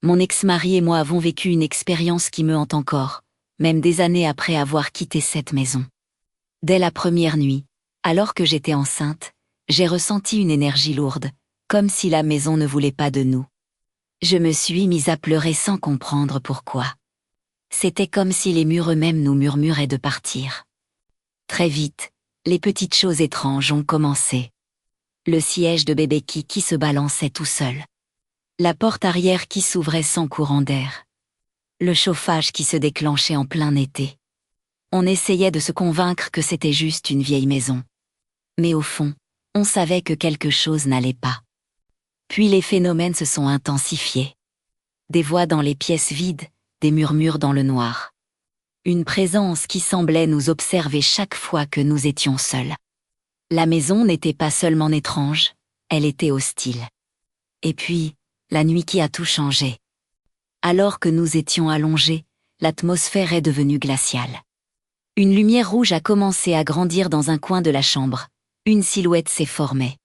Mon ex-mari et moi avons vécu une expérience qui me hante encore, même des années après avoir quitté cette maison. Dès la première nuit, alors que j'étais enceinte, j'ai ressenti une énergie lourde, comme si la maison ne voulait pas de nous. Je me suis mise à pleurer sans comprendre pourquoi. C'était comme si les murs eux-mêmes nous murmuraient de partir. Très vite, les petites choses étranges ont commencé. Le siège de bébé qui se balançait tout seul. La porte arrière qui s'ouvrait sans courant d'air. Le chauffage qui se déclenchait en plein été. On essayait de se convaincre que c'était juste une vieille maison. Mais au fond, on savait que quelque chose n'allait pas. Puis les phénomènes se sont intensifiés. Des voix dans les pièces vides, des murmures dans le noir. Une présence qui semblait nous observer chaque fois que nous étions seuls. La maison n'était pas seulement étrange, elle était hostile. Et puis, la nuit qui a tout changé. Alors que nous étions allongés, l'atmosphère est devenue glaciale. Une lumière rouge a commencé à grandir dans un coin de la chambre. Une silhouette s'est formée.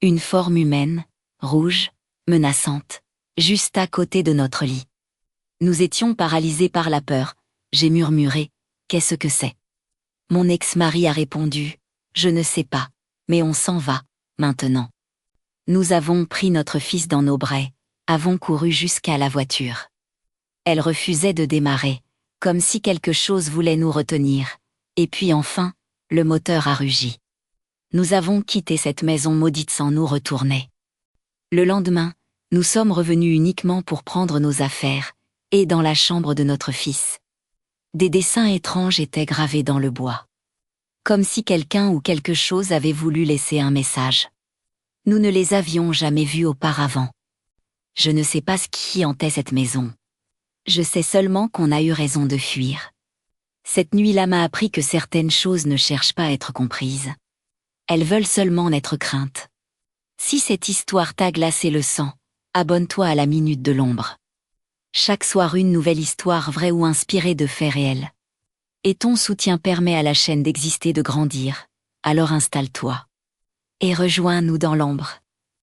Une forme humaine, rouge, menaçante, juste à côté de notre lit. Nous étions paralysés par la peur. J'ai murmuré, « Qu'est-ce que c'est ?» Mon ex-mari a répondu, « Je ne sais pas, mais on s'en va, maintenant. » Nous avons pris notre fils dans nos bras, avons couru jusqu'à la voiture. Elle refusait de démarrer, comme si quelque chose voulait nous retenir, et puis enfin, le moteur a rugi. Nous avons quitté cette maison maudite sans nous retourner. Le lendemain, nous sommes revenus uniquement pour prendre nos affaires, et dans la chambre de notre fils. Des dessins étranges étaient gravés dans le bois. Comme si quelqu'un ou quelque chose avait voulu laisser un message. Nous ne les avions jamais vus auparavant. Je ne sais pas ce qui hantait cette maison. Je sais seulement qu'on a eu raison de fuir. Cette nuit-là m'a appris que certaines choses ne cherchent pas à être comprises. Elles veulent seulement n'être craintes. Si cette histoire t'a glacé le sang, abonne-toi à la Minute de l'Ombre. Chaque soir une nouvelle histoire vraie ou inspirée de faits réels. Et ton soutien permet à la chaîne d'exister, de grandir. Alors installe-toi. Et rejoins-nous dans l'ombre.